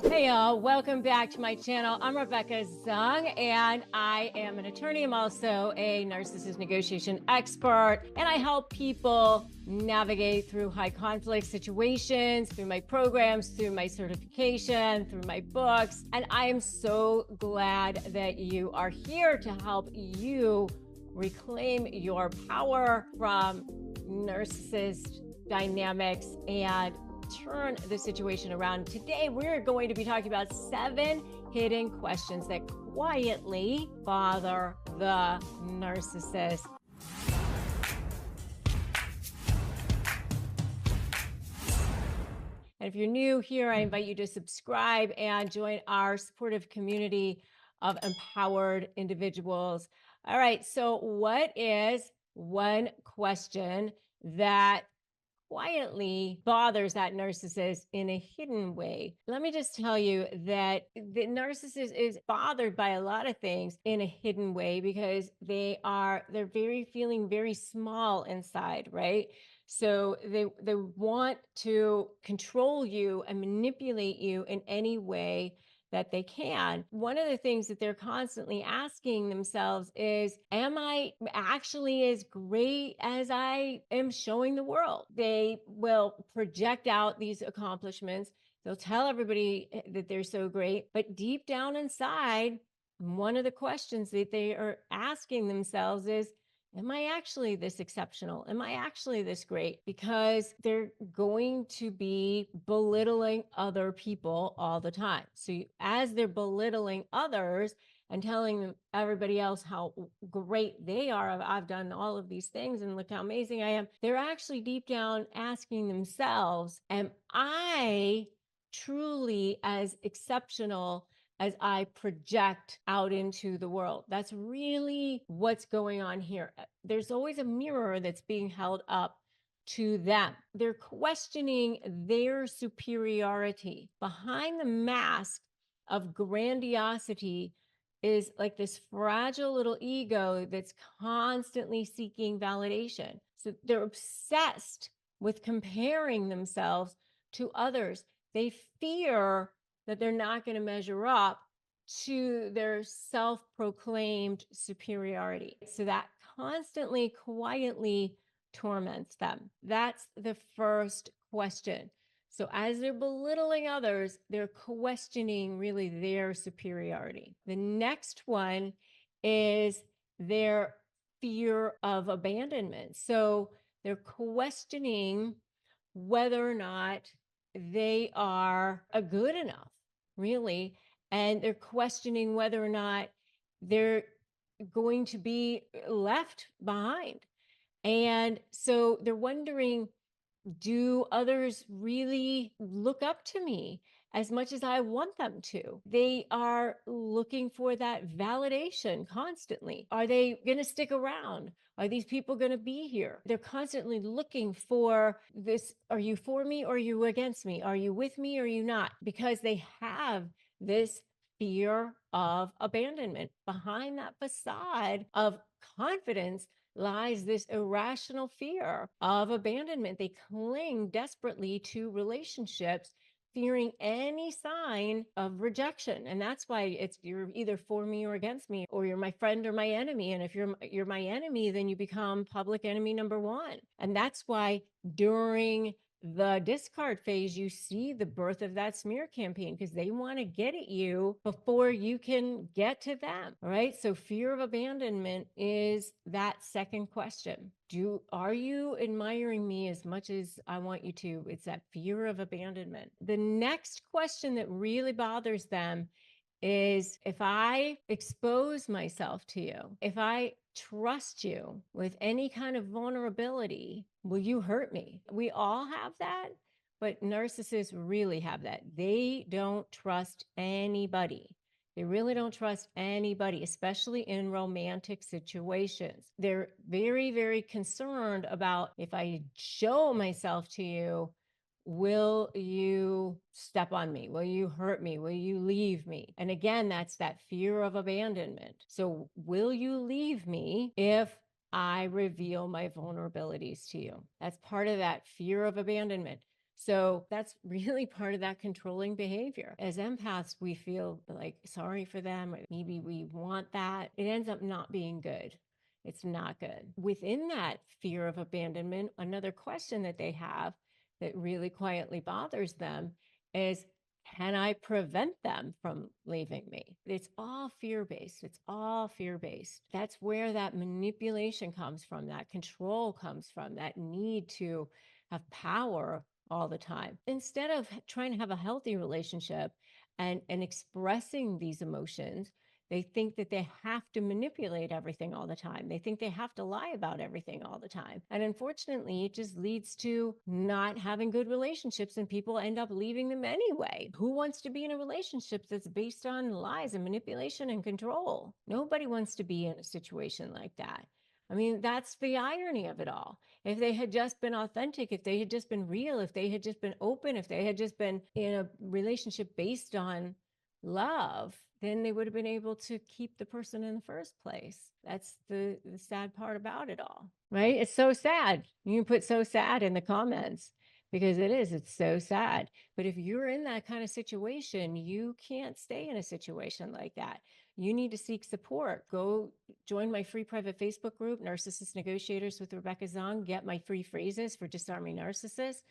Hey y'all, welcome back to my channel. I'm Rebecca Zung and I am an attorney. I'm also a narcissist negotiation expert and I help people navigate through high conflict situations, through my programs, through my certification, through my books. And I am so glad that you are here to help you reclaim your power from narcissist dynamics and turn the situation around. Today, we're going to be talking about 7 hidden questions that quietly bother the narcissist. And if you're new here, I invite you to subscribe and join our supportive community of empowered individuals. All right, so what is one question that quietly bothers that narcissist in a hidden way? Let me just tell you that the narcissist is bothered by a lot of things in a hidden way because they're feeling very small inside, right? So they want to control you and manipulate you in any way that they can. One of the things that they're constantly asking themselves is, am I actually as great as I am showing the world? They will project out these accomplishments. They'll tell everybody that they're so great, but deep down inside, one of the questions that they are asking themselves is, am I actually this exceptional? Am I actually this great? Because they're going to be belittling other people all the time. So as they're belittling others and telling them everybody else how great they are, I've done all of these things and look how amazing I am, they're actually deep down asking themselves, am I truly as exceptional as I project out into the world? That's really what's going on here. There's always a mirror that's being held up to them. They're questioning their superiority. Behind the mask of grandiosity is like this fragile little ego that's constantly seeking validation. So they're obsessed with comparing themselves to others. They fear that they're not going to measure up to their self-proclaimed superiority. So that constantly, quietly torments them. That's the first question. So as they're belittling others, they're questioning really their superiority. The next one is their fear of abandonment. So they're questioning whether or not they are good enough, really, and they're questioning whether or not they're going to be left behind. And so they're wondering, do others really look up to me as much as I want them to? They are looking for that validation constantly. Are they going to stick around? Are these people going to be here? They're constantly looking for this. Are you for me or are you against me? Are you with me or are you not? Because they have this fear of abandonment. Behind that facade of confidence lies this irrational fear of abandonment. They cling desperately to relationships, fearing any sign of rejection. And that's why it's, you're either for me or against me, or you're my friend or my enemy. And if you're my enemy, then you become public enemy number 1. And that's why during the discard phase, you see the birth of that smear campaign, because they want to get at you before you can get to them. All right. So fear of abandonment is that second question. Are you admiring me as much as I want you to? It's that fear of abandonment. The next question that really bothers them is, if I expose myself to you, if I trust you with any kind of vulnerability, will you hurt me? We all have that, but narcissists really have that. They don't trust anybody. They really don't trust anybody, especially in romantic situations. They're very, very concerned about, if I show myself to you, will you step on me? Will you hurt me? Will you leave me? And again, that's that fear of abandonment. So will you leave me if I reveal my vulnerabilities to you? That's part of that fear of abandonment. So that's really part of that controlling behavior. As empaths, we feel like sorry for them, or maybe we want that. It ends up not being good. It's not good. Within that fear of abandonment, another question that they have that really quietly bothers them is, can I prevent them from leaving me? It's all fear based. It's all fear based. That's where that manipulation comes from, that control comes from, that need to have power all the time. Instead of trying to have a healthy relationship and expressing these emotions, they think that they have to manipulate everything all the time. They think they have to lie about everything all the time. And unfortunately, it just leads to not having good relationships, and people end up leaving them anyway. Who wants to be in a relationship that's based on lies and manipulation and control? Nobody wants to be in a situation like that. I mean, that's the irony of it all. If they had just been authentic, if they had just been real, if they had just been open, if they had just been in a relationship based on love, then they would have been able to keep the person in the first place. That's the sad part about it all, right? It's so sad. You can put so sad in the comments because it's so sad. But if you're in that kind of situation, you can't stay in a situation like that. You need to seek support. Go join my free private Facebook group, Narcissist Negotiators with Rebecca Zung. Get my free phrases for disarming narcissists,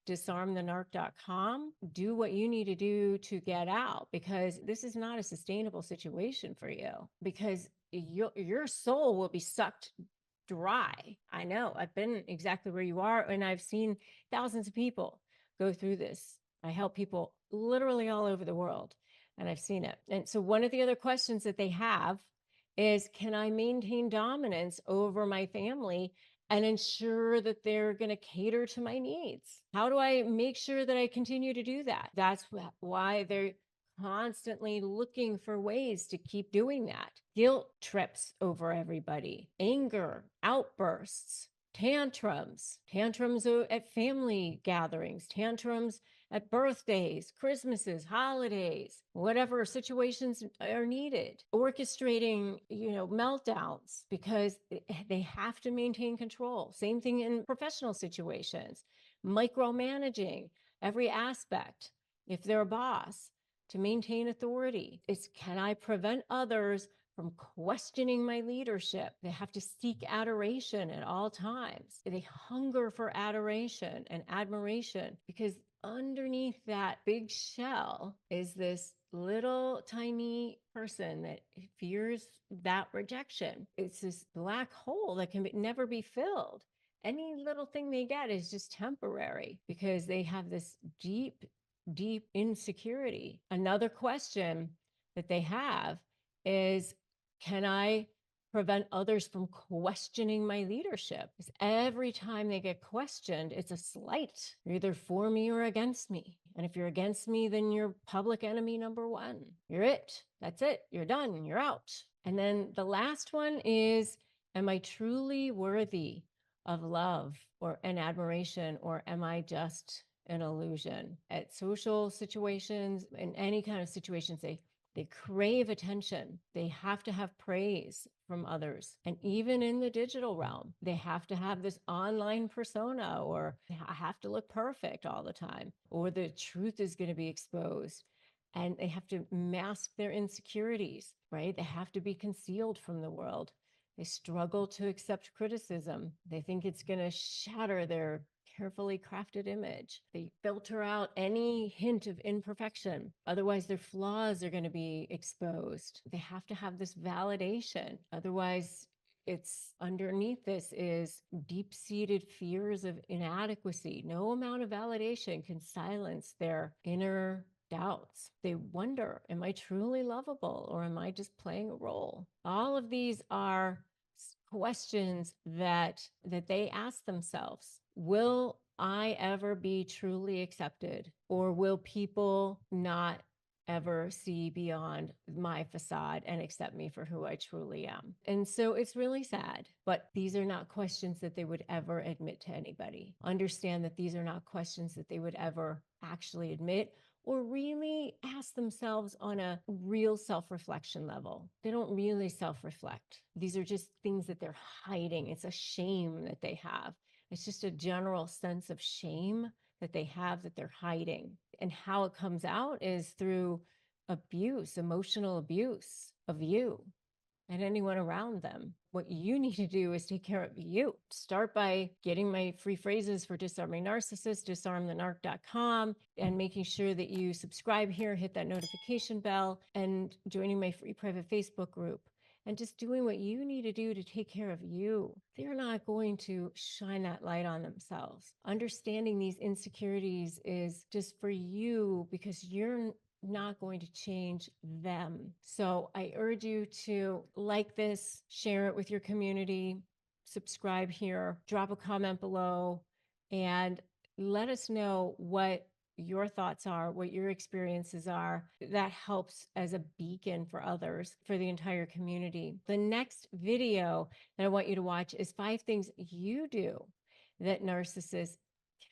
disarmthenarc.com. Do what you need to do to get out, because this is not a sustainable situation for you, because your soul will be sucked dry. I know, I've been exactly where you are, and I've seen thousands of people go through this. I help people literally all over the world, and I've seen it. And so one of the other questions that they have is, can I maintain dominance over my family and ensure that they're going to cater to my needs? How do I make sure that I continue to do that? That's why they're constantly looking for ways to keep doing that. Guilt trips over everybody, anger, outbursts, tantrums at family gatherings, tantrums at birthdays, Christmases, holidays, whatever situations are needed, orchestrating, meltdowns because they have to maintain control. Same thing in professional situations, micromanaging every aspect. If they're a boss, to maintain authority. It's, can I prevent others from questioning my leadership? They have to seek adoration at all times. They hunger for adoration and admiration, because underneath that big shell is this little tiny person that fears that rejection. It's this black hole that can never be filled. Any little thing they get is just temporary because they have this deep insecurity. Another question that they have is, can I prevent others from questioning my leadership? Because every time they get questioned, it's a slight. You're either for me or against me. And if you're against me, then you're public enemy number one. You're it. That's it. You're done. You're out. And then the last one is, am I truly worthy of love or an admiration, or am I just an illusion? At social situations, in any kind of situations, they crave attention. They have to have praise from others. And even in the digital realm, they have to have this online persona, or I have to look perfect all the time, or the truth is going to be exposed. And they have to mask their insecurities, right? They have to be concealed from the world. They struggle to accept criticism. They think it's going to shatter their carefully crafted image. They filter out any hint of imperfection. Otherwise, their flaws are going to be exposed. They have to have this validation. Otherwise, it's underneath this is deep-seated fears of inadequacy. No amount of validation can silence their inner doubts. They wonder, am I truly lovable, or am I just playing a role? All of these are questions that they ask themselves. Will I ever be truly accepted, or will people not ever see beyond my facade and accept me for who I truly am? And so it's really sad, but these are not questions that they would ever admit to anybody. Understand that these are not questions that they would ever actually admit or really ask themselves on a real self-reflection level. They don't really self-reflect. These are just things that they're hiding. It's a shame that they have. It's just a general sense of shame that they have that they're hiding. And how it comes out is through abuse, emotional abuse of you and anyone around them. What you need to do is take care of you. Start by getting my free phrases for Disarming Narcissists, disarmthenarc.com, and making sure that you subscribe here, hit that notification bell, and joining my free private Facebook group. And just doing what you need to do to take care of you. They're not going to shine that light on themselves. Understanding these insecurities is just for you because you're not going to change them. So I urge you to like this, share it with your community, subscribe here, drop a comment below, and let us know what your thoughts are, what your experiences are. That helps as a beacon for others, for the entire community. The next video that I want you to watch is 5 things you do that narcissists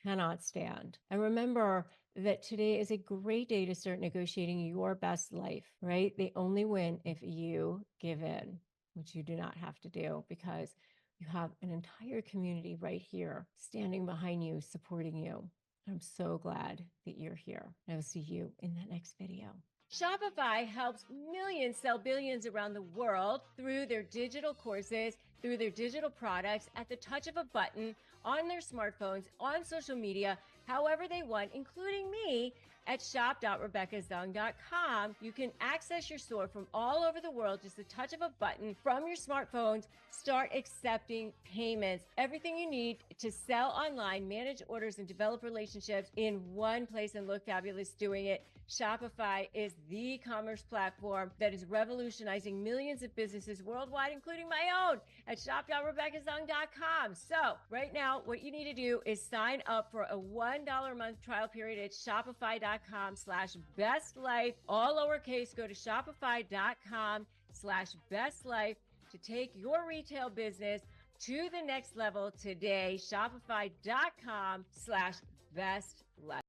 cannot stand. And remember that today is a great day to start negotiating your best life, right? They only win if you give in, which you do not have to do because you have an entire community right here standing behind you, supporting you. I'm so glad that you're here. I will see you in the next video. Shopify helps millions sell billions around the world through their digital courses, through their digital products at the touch of a button on their smartphones, on social media, however they want, including me at shop.rebeccazung.com. You can access your store from all over the world, just the touch of a button from your smartphones. Start accepting payments. Everything you need to sell online, manage orders, and develop relationships in one place and look fabulous doing it. Shopify is the commerce platform that is revolutionizing millions of businesses worldwide, including my own, at shop.rebeccazung.com. So right now, what you need to do is sign up for a $1 a month trial period at shopify.com/bestlife, all lowercase. Go to shopify.com/bestlife to take your retail business to the next level today. Shopify.com/bestlife.